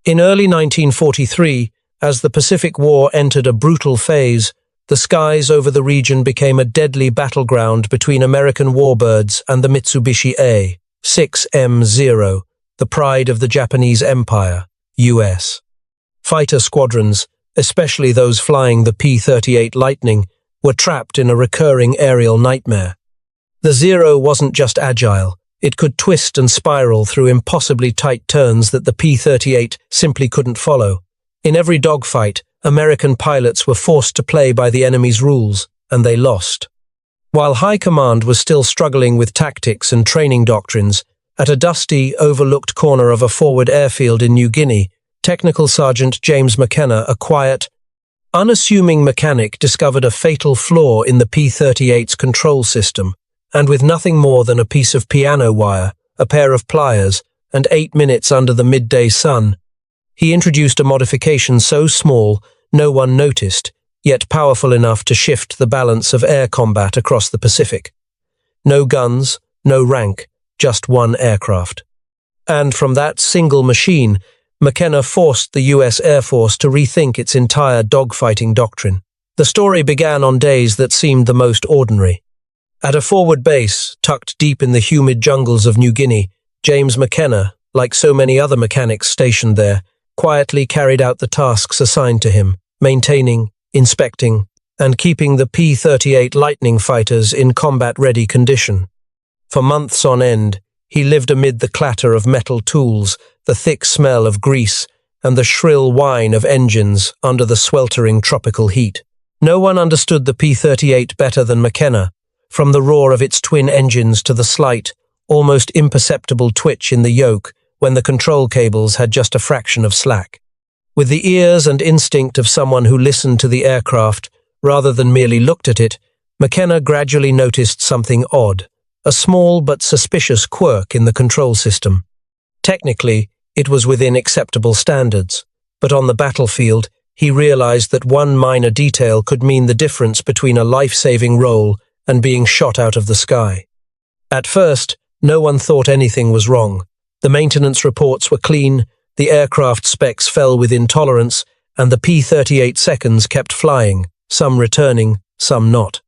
In early 1943, as the Pacific War entered a brutal phase, the skies over the region became a deadly battleground between American warbirds and the Mitsubishi A6M Zero, the pride of the Japanese Empire, US. Fighter squadrons, especially those flying the P-38 Lightning, were trapped in a recurring aerial nightmare. The Zero wasn't just agile, it could twist and spiral through impossibly tight turns that the P-38 simply couldn't follow. In every dogfight, American pilots were forced to play by the enemy's rules, and they lost. While High Command was still struggling with tactics and training doctrines, at a dusty, overlooked corner of a forward airfield in New Guinea, Technical Sergeant James McKenna, a quiet, unassuming mechanic, discovered a fatal flaw in the P-38's control system, and with nothing more than a piece of piano wire, a pair of pliers, and 8 minutes under the midday sun, he introduced a modification so small no one noticed, yet powerful enough to shift the balance of air combat across the Pacific. No guns, no rank, just one aircraft. And from that single machine, McKenna forced the US Air Force to rethink its entire dogfighting doctrine. The story began on days that seemed the most ordinary. At a forward base, tucked deep in the humid jungles of New Guinea, James McKenna, like so many other mechanics stationed there, quietly carried out the tasks assigned to him, maintaining, inspecting, and keeping the P-38 Lightning fighters in combat-ready condition. For months on end, he lived amid the clatter of metal tools, the thick smell of grease, and the shrill whine of engines under the sweltering tropical heat. No one understood the P-38 better than McKenna, from the roar of its twin engines to the slight, almost imperceptible twitch in the yoke when the control cables had just a fraction of slack. With the ears and instinct of someone who listened to the aircraft rather than merely looked at it, McKenna gradually noticed something odd, a small but suspicious quirk in the control system. Technically, it was within acceptable standards, but on the battlefield, he realized that one minor detail could mean the difference between a life-saving roll and being shot out of the sky. At first, no one thought anything was wrong. The maintenance reports were clean, the aircraft specs fell within tolerance, and the P-38 seconds kept flying, some returning, some not.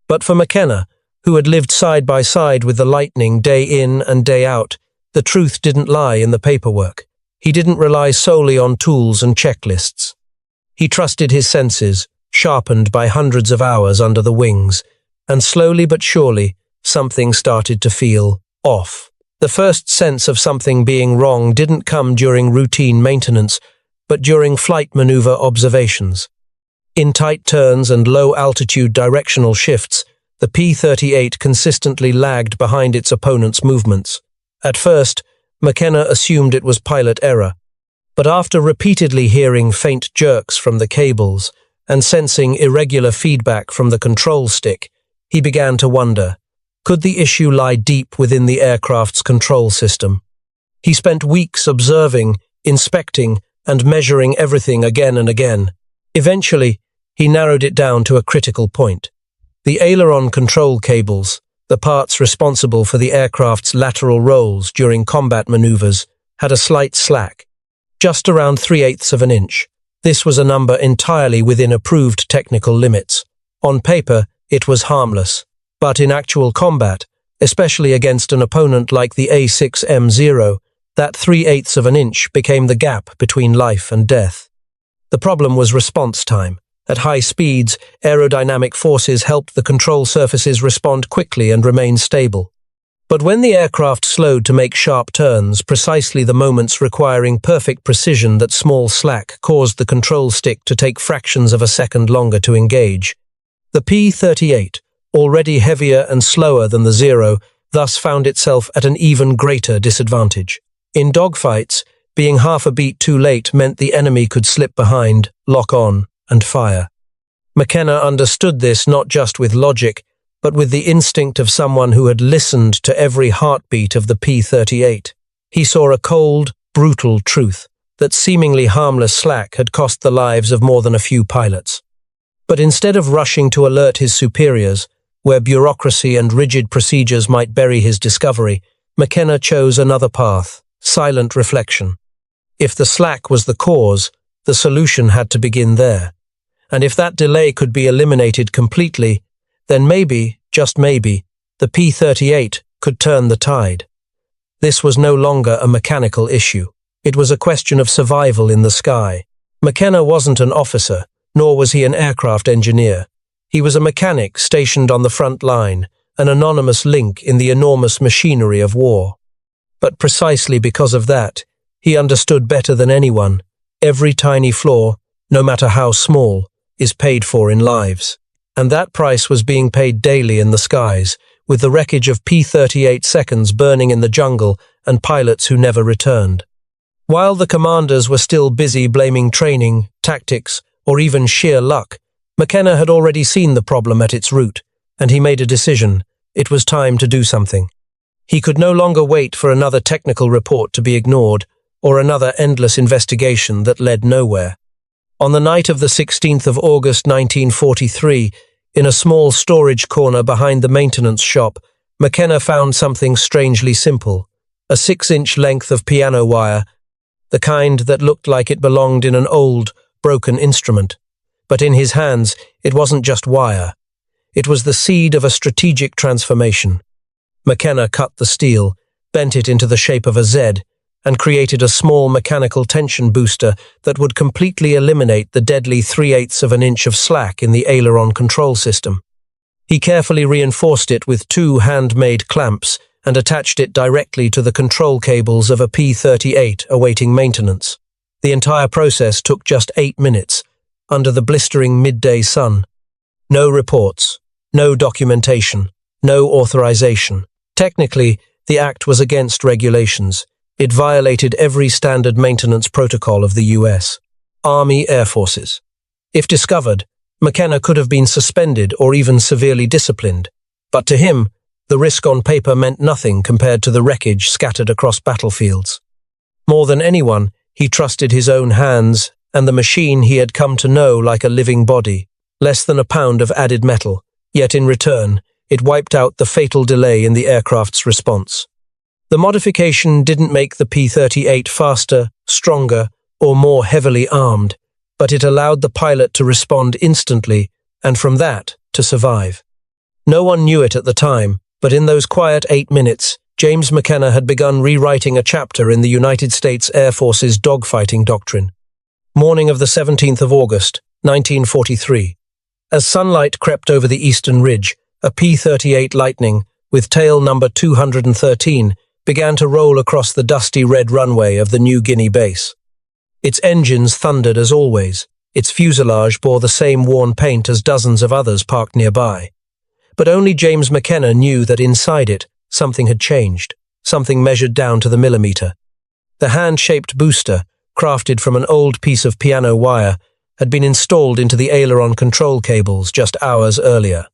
But for McKenna, who had lived side by side with the Lightning day in and day out, the truth didn't lie in the paperwork. He didn't rely solely on tools and checklists. He trusted his senses, sharpened by hundreds of hours under the wings, and slowly but surely, something started to feel off. The first sense of something being wrong didn't come during routine maintenance, but during flight maneuver observations. In tight turns and low-altitude directional shifts, the P-38 consistently lagged behind its opponent's movements. At first, McKenna assumed it was pilot error, but after repeatedly hearing faint jerks from the cables and sensing irregular feedback from the control stick, he began to wonder, could the issue lie deep within the aircraft's control system? He spent weeks observing, inspecting, and measuring everything again and again. Eventually, he narrowed it down to a critical point. The aileron control cables, the parts responsible for the aircraft's lateral rolls during combat maneuvers, had a slight slack, just around 3/8 of an inch. This was a number entirely within approved technical limits. On paper, it was harmless, but in actual combat, especially against an opponent like the A6M Zero, that 3/8 of an inch became the gap between life and death. The problem was response time. At high speeds, aerodynamic forces helped the control surfaces respond quickly and remain stable. But when the aircraft slowed to make sharp turns, precisely the moments requiring perfect precision, that small slack caused the control stick to take fractions of a second longer to engage. The P-38, already heavier and slower than the Zero, thus found itself at an even greater disadvantage. In dogfights, being half a beat too late meant the enemy could slip behind, lock on, and fire. McKenna understood this not just with logic, but with the instinct of someone who had listened to every heartbeat of the P-38. He saw a cold, brutal truth, that seemingly harmless slack had cost the lives of more than a few pilots. But instead of rushing to alert his superiors, where bureaucracy and rigid procedures might bury his discovery, McKenna chose another path, silent reflection. If the slack was the cause, the solution had to begin there. And if that delay could be eliminated completely, then maybe, just maybe, the P-38 could turn the tide. This was no longer a mechanical issue. It was a question of survival in the sky. McKenna wasn't an officer, nor was he an aircraft engineer. He was a mechanic stationed on the front line, an anonymous link in the enormous machinery of war. But precisely because of that, he understood better than anyone, every tiny flaw, no matter how small, is paid for in lives. And that price was being paid daily in the skies, with the wreckage of P-38 seconds burning in the jungle and pilots who never returned. While the commanders were still busy blaming training, tactics, or even sheer luck, McKenna had already seen the problem at its root, and he made a decision. It was time to do something. He could no longer wait for another technical report to be ignored, or another endless investigation that led nowhere. On the night of the 16th of August 1943, in a small storage corner behind the maintenance shop, McKenna found something strangely simple, a 6-inch length of piano wire, the kind that looked like it belonged in an old, broken instrument. But in his hands, it wasn't just wire. It was the seed of a strategic transformation. McKenna cut the steel, bent it into the shape of a Z, and created a small mechanical tension booster that would completely eliminate the deadly 3/8 of an inch of slack in the aileron control system. He carefully reinforced it with 2 handmade clamps and attached it directly to the control cables of a P-38 awaiting maintenance. The entire process took just 8 minutes, under the blistering midday sun. No reports, no documentation, no authorization. Technically, the act was against regulations. It violated every standard maintenance protocol of the U.S. Army Air Forces. If discovered, McKenna could have been suspended or even severely disciplined. But to him, the risk on paper meant nothing compared to the wreckage scattered across battlefields. More than anyone, he trusted his own hands and the machine he had come to know like a living body, less than a pound of added metal, yet in return, it wiped out the fatal delay in the aircraft's response. The modification didn't make the P-38 faster, stronger, or more heavily armed, but it allowed the pilot to respond instantly, and from that, to survive. No one knew it at the time, but in those quiet 8 minutes, James McKenna had begun rewriting a chapter in the United States Air Force's dogfighting doctrine. Morning of the 17th of August, 1943. As sunlight crept over the eastern ridge, a P-38 Lightning, with tail number 213, began to roll across the dusty red runway of the New Guinea base. Its engines thundered as always. Its fuselage bore the same worn paint as dozens of others parked nearby. But only James McKenna knew that inside it, something had changed, something measured down to the millimeter. The hand-shaped booster, crafted from an old piece of piano wire, had been installed into the aileron control cables just hours earlier.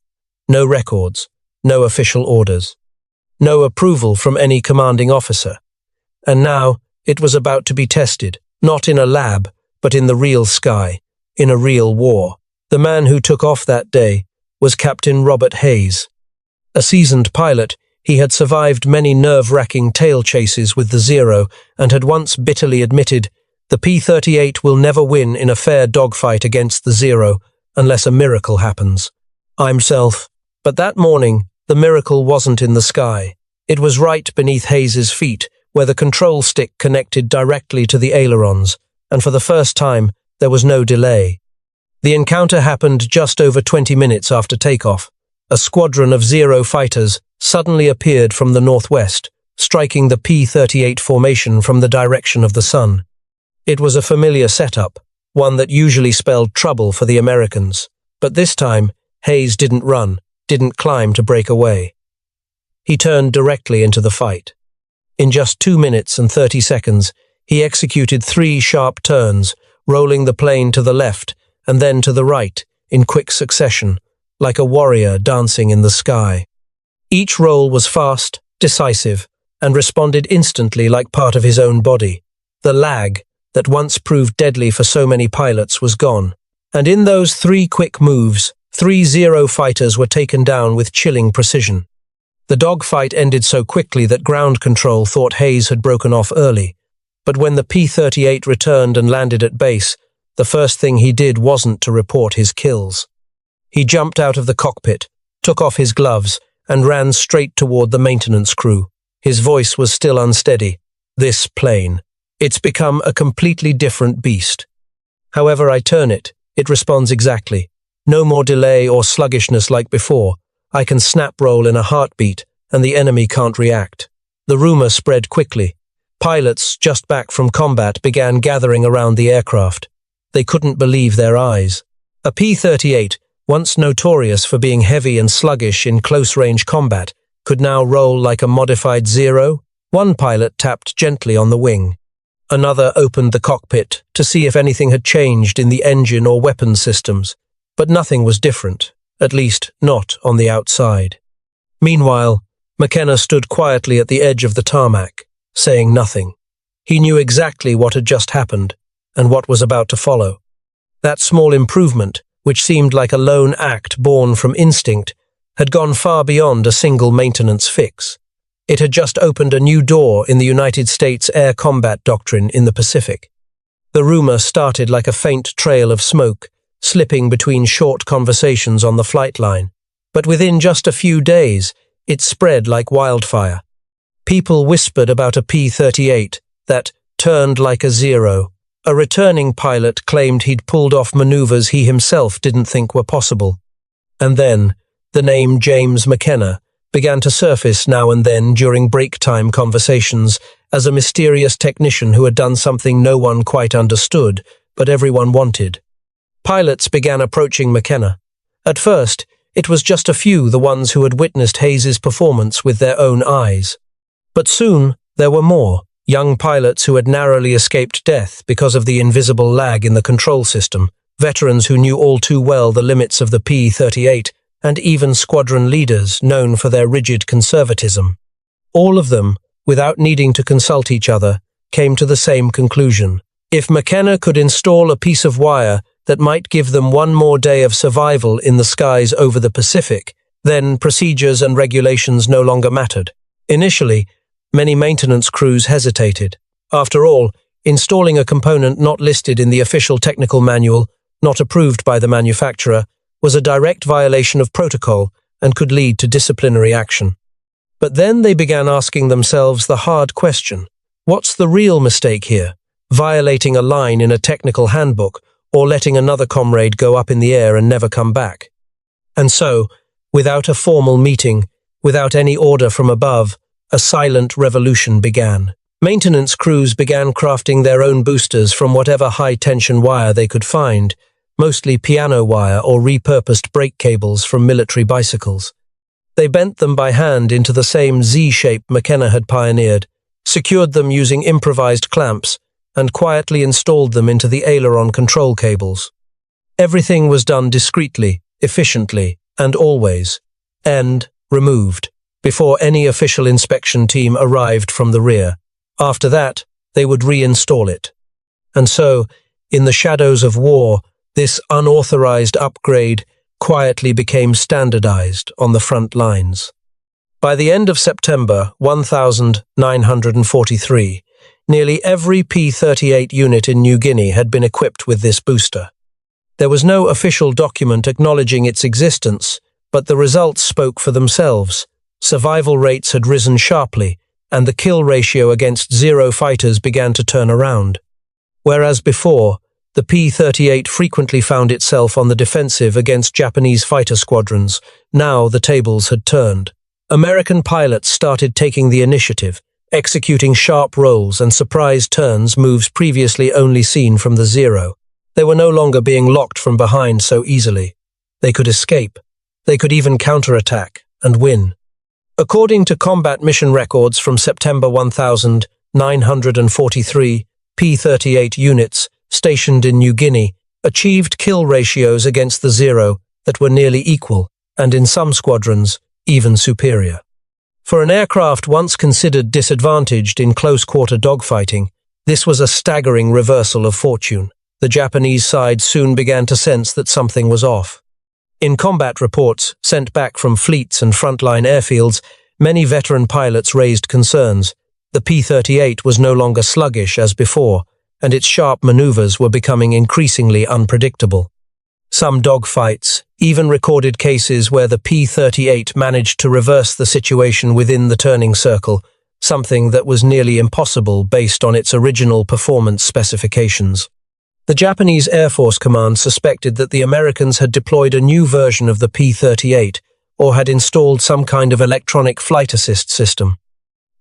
No records, no official orders. No approval from any commanding officer. And now, it was about to be tested, not in a lab, but in the real sky, in a real war. The man who took off that day was Captain Robert Hayes. A seasoned pilot, he had survived many nerve-wracking tail chases with the Zero and had once bitterly admitted, "The P-38 will never win in a fair dogfight against the Zero unless a miracle happens." Himself. But that morning, the miracle wasn't in the sky. It was right beneath Hayes's feet, where the control stick connected directly to the ailerons, and for the first time, there was no delay. The encounter happened just over 20 minutes after takeoff. A squadron of Zero fighters suddenly appeared from the northwest, striking the P-38 formation from the direction of the sun. It was a familiar setup, one that usually spelled trouble for the Americans. But this time, Hayes didn't run, didn't climb to break away. He turned directly into the fight. In just 2 minutes and 30 seconds, he executed 3 sharp turns, rolling the plane to the left and then to the right in quick succession, like a warrior dancing in the sky. Each roll was fast, decisive, and responded instantly like part of his own body. The lag, that once proved deadly for so many pilots, was gone. And in those 3 quick moves, 3 Zero fighters were taken down with chilling precision. The dogfight ended so quickly that ground control thought Hayes had broken off early. But when the P-38 returned and landed at base, the first thing he did wasn't to report his kills. He jumped out of the cockpit, took off his gloves, and ran straight toward the maintenance crew. His voice was still unsteady. "This plane. It's become a completely different beast. However I turn it, it responds exactly. No more delay or sluggishness like before. I can snap roll in a heartbeat, and the enemy can't react." The rumor spread quickly. Pilots, just back from combat, began gathering around the aircraft. They couldn't believe their eyes. A P-38, once notorious for being heavy and sluggish in close-range combat, could now roll like a modified Zero. One pilot tapped gently on the wing. Another opened the cockpit to see if anything had changed in the engine or weapons systems, but nothing was different, at least not on the outside. Meanwhile, McKenna stood quietly at the edge of the tarmac, saying nothing. He knew exactly what had just happened and what was about to follow. That small improvement, which seemed like a lone act born from instinct, had gone far beyond a single maintenance fix. It had just opened a new door in the United States air combat doctrine in the Pacific. The rumor started like a faint trail of smoke, slipping between short conversations on the flight line. But within just a few days, it spread like wildfire. People whispered about a P-38 that turned like a Zero. A returning pilot claimed he'd pulled off maneuvers he himself didn't think were possible. And then, the name James McKenna began to surface now and then during break-time conversations as a mysterious technician who had done something no one quite understood, but everyone wanted. Pilots began approaching McKenna. At first, it was just a few, the ones who had witnessed Hayes' performance with their own eyes. But soon, there were more, young pilots who had narrowly escaped death because of the invisible lag in the control system, veterans who knew all too well the limits of the P-38, and even squadron leaders known for their rigid conservatism. All of them, without needing to consult each other, came to the same conclusion. If McKenna could install a piece of wire that might give them one more day of survival in the skies over the Pacific, then procedures and regulations no longer mattered. Initially, many maintenance crews hesitated. After all, installing a component not listed in the official technical manual, not approved by the manufacturer, was a direct violation of protocol and could lead to disciplinary action. But then they began asking themselves the hard question: what's the real mistake here? Violating a line in a technical handbook, or letting another comrade go up in the air and never come back? And so, without a formal meeting, without any order from above, a silent revolution began. Maintenance crews began crafting their own boosters from whatever high-tension wire they could find, mostly piano wire or repurposed brake cables from military bicycles. They bent them by hand into the same Z-shape McKenna had pioneered, secured them using improvised clamps, and quietly installed them into the aileron control cables. Everything was done discreetly, efficiently, and always, and removed, before any official inspection team arrived from the rear. After that, they would reinstall it. And so, in the shadows of war, this unauthorized upgrade quietly became standardized on the front lines. By the end of September 1943, nearly every P-38 unit in New Guinea had been equipped with this booster. There was no official document acknowledging its existence, but the results spoke for themselves. Survival rates had risen sharply, and the kill ratio against Zero fighters began to turn around. Whereas before, the P-38 frequently found itself on the defensive against Japanese fighter squadrons, now the tables had turned. American pilots started taking the initiative, executing sharp rolls and surprise turns, moves previously only seen from the Zero. They were no longer being locked from behind so easily. They could escape. They could even counterattack and win. According to combat mission records from September 1943, P-38 units stationed in New Guinea achieved kill ratios against the Zero that were nearly equal, and in some squadrons, even superior. For an aircraft once considered disadvantaged in close-quarter dogfighting, this was a staggering reversal of fortune. The Japanese side soon began to sense that something was off. In combat reports sent back from fleets and frontline airfields, many veteran pilots raised concerns. The P-38 was no longer sluggish as before, and its sharp maneuvers were becoming increasingly unpredictable. Some dogfights even recorded cases where the P-38 managed to reverse the situation within the turning circle, something that was nearly impossible based on its original performance specifications. The Japanese Air Force Command suspected that the Americans had deployed a new version of the P-38 or had installed some kind of electronic flight assist system.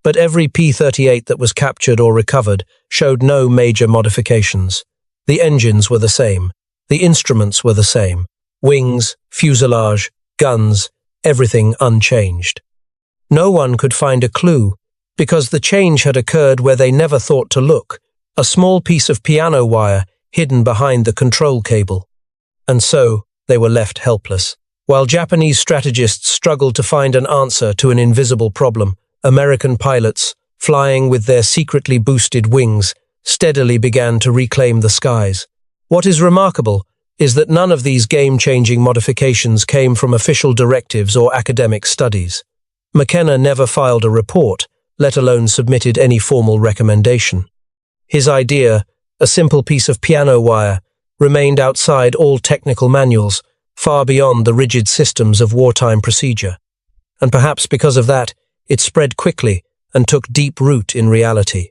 But every P-38 that was captured or recovered showed no major modifications. The engines were the same. The instruments were the same. Wings, fuselage, guns, everything unchanged. No one could find a clue, because the change had occurred where they never thought to look, a small piece of piano wire hidden behind the control cable. And so, they were left helpless. While Japanese strategists struggled to find an answer to an invisible problem, American pilots, flying with their secretly boosted wings, steadily began to reclaim the skies. What is remarkable is that none of these game-changing modifications came from official directives or academic studies. McKenna never filed a report, let alone submitted any formal recommendation. His idea, a simple piece of piano wire, remained outside all technical manuals, far beyond the rigid systems of wartime procedure. And perhaps because of that, it spread quickly and took deep root in reality.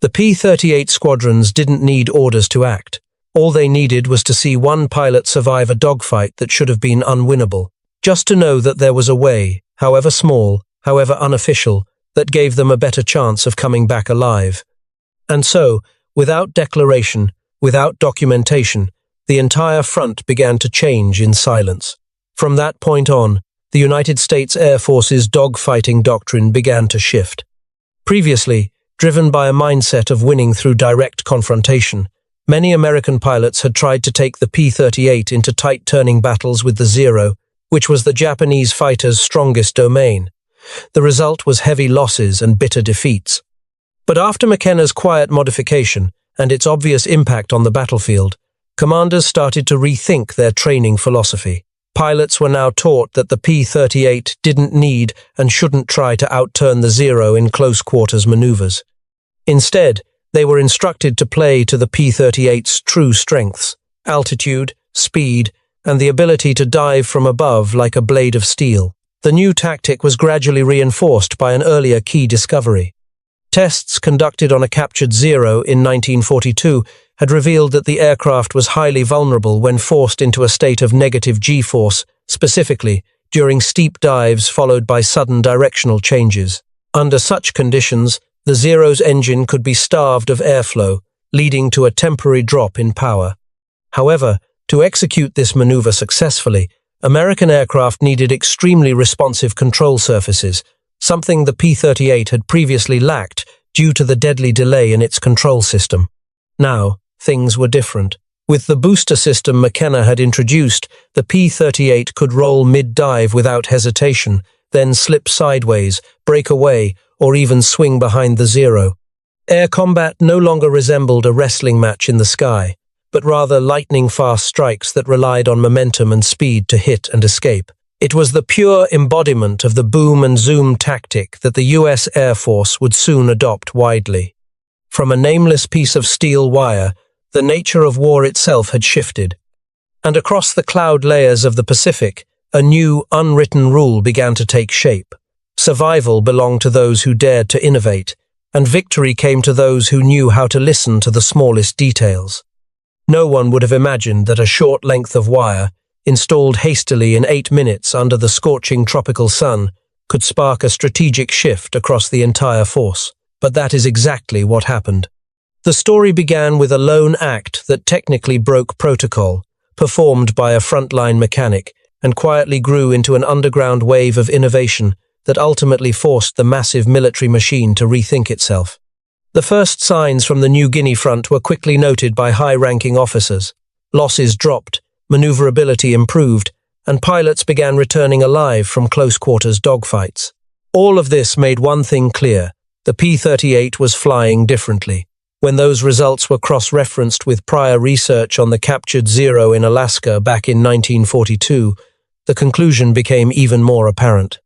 The P-38 squadrons didn't need orders to act. All they needed was to see one pilot survive a dogfight that should have been unwinnable, just to know that there was a way, however small, however unofficial, that gave them a better chance of coming back alive. And so, without declaration, without documentation, the entire front began to change in silence. From that point on, the United States Air Force's dogfighting doctrine began to shift. Previously, driven by a mindset of winning through direct confrontation, many American pilots had tried to take the P-38 into tight turning battles with the Zero, which was the Japanese fighter's strongest domain. The result was heavy losses and bitter defeats. But after McKenna's quiet modification and its obvious impact on the battlefield, commanders started to rethink their training philosophy. Pilots were now taught that the P-38 didn't need and shouldn't try to outturn the Zero in close-quarters maneuvers. Instead, they were instructed to play to the P-38's true strengths: altitude, speed, and the ability to dive from above like a blade of steel. The new tactic was gradually reinforced by an earlier key discovery. Tests conducted on a captured Zero in 1942 had revealed that the aircraft was highly vulnerable when forced into a state of negative G-force, specifically during steep dives followed by sudden directional changes. Under such conditions, the Zero's engine could be starved of airflow, leading to a temporary drop in power. However, to execute this maneuver successfully, American aircraft needed extremely responsive control surfaces, something the P-38 had previously lacked due to the deadly delay in its control system. Now, things were different. With the booster system McKenna had introduced, the P-38 could roll mid-dive without hesitation, then slip sideways, break away, or even swing behind the Zero. Air combat no longer resembled a wrestling match in the sky, but rather lightning-fast strikes that relied on momentum and speed to hit and escape. It was the pure embodiment of the boom and zoom tactic that the US Air Force would soon adopt widely. From a nameless piece of steel wire, the nature of war itself had shifted. And across the cloud layers of the Pacific, a new, unwritten rule began to take shape. Survival belonged to those who dared to innovate, and victory came to those who knew how to listen to the smallest details. No one would have imagined that a short length of wire, installed hastily in 8 minutes under the scorching tropical sun, could spark a strategic shift across the entire force. But that is exactly what happened. The story began with a lone act that technically broke protocol, performed by a frontline mechanic, and quietly grew into an underground wave of innovation that ultimately forced the massive military machine to rethink itself. The first signs from the New Guinea front were quickly noted by high-ranking officers. Losses dropped, maneuverability improved, and pilots began returning alive from close-quarters dogfights. All of this made one thing clear: the P-38 was flying differently. When those results were cross-referenced with prior research on the captured Zero in Alaska back in 1942, the conclusion became even more apparent.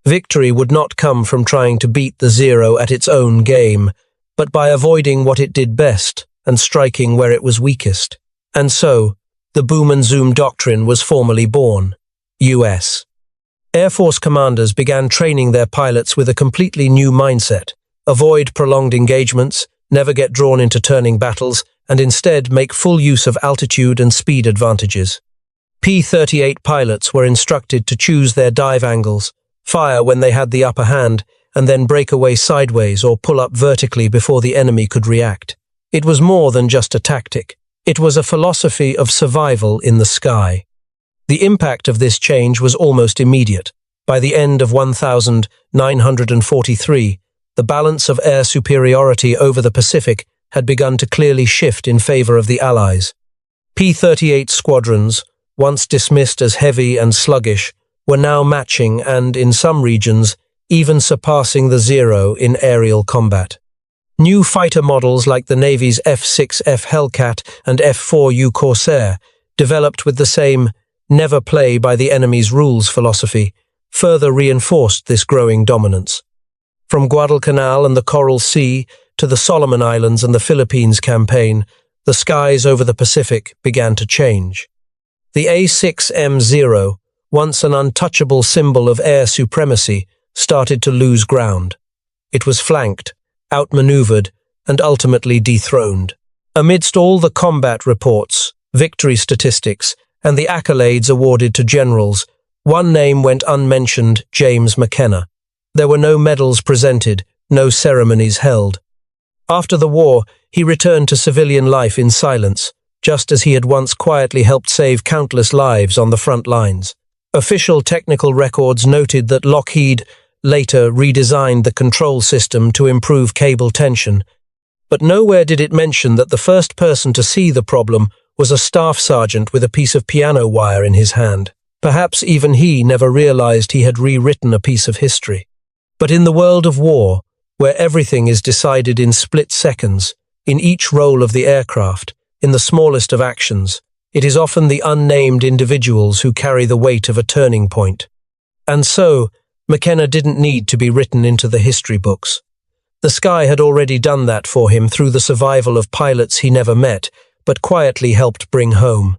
Victory would not come from trying to beat the Zero at its own game, but by avoiding what it did best and striking where it was weakest. And so, the boom and zoom doctrine was formally born. US. Air Force commanders began training their pilots with a completely new mindset: avoid prolonged engagements, never get drawn into turning battles, and instead make full use of altitude and speed advantages. P-38 pilots were instructed to choose their dive angles, fire when they had the upper hand, and then break away sideways or pull up vertically before the enemy could react. It was more than just a tactic. It was a philosophy of survival in the sky. The impact of this change was almost immediate. By the end of 1943, the balance of air superiority over the Pacific had begun to clearly shift in favor of the Allies. P-38 squadrons, once dismissed as heavy and sluggish, were now matching and, in some regions, even surpassing the Zero in aerial combat. New fighter models like the Navy's F-6F Hellcat and F-4U Corsair, developed with the same never play by the enemy's rules philosophy, further reinforced this growing dominance. From Guadalcanal and the Coral Sea to the Solomon Islands and the Philippines campaign, the skies over the Pacific began to change. The A6M Zero, once an untouchable symbol of air supremacy, started to lose ground. It was flanked, outmaneuvered, and ultimately dethroned. Amidst all the combat reports, victory statistics, and the accolades awarded to generals, one name went unmentioned: James McKenna. There were no medals presented, no ceremonies held. After the war, he returned to civilian life in silence, just as he had once quietly helped save countless lives on the front lines. Official technical records noted that Lockheed later redesigned the control system to improve cable tension, but nowhere did it mention that the first person to see the problem was a staff sergeant with a piece of piano wire in his hand. Perhaps even he never realized he had rewritten a piece of history. But in the world of war, where everything is decided in split seconds, in each roll of the aircraft, in the smallest of actions, it is often the unnamed individuals who carry the weight of a turning point. And so, McKenna didn't need to be written into the history books. The sky had already done that for him through the survival of pilots he never met, but quietly helped bring home.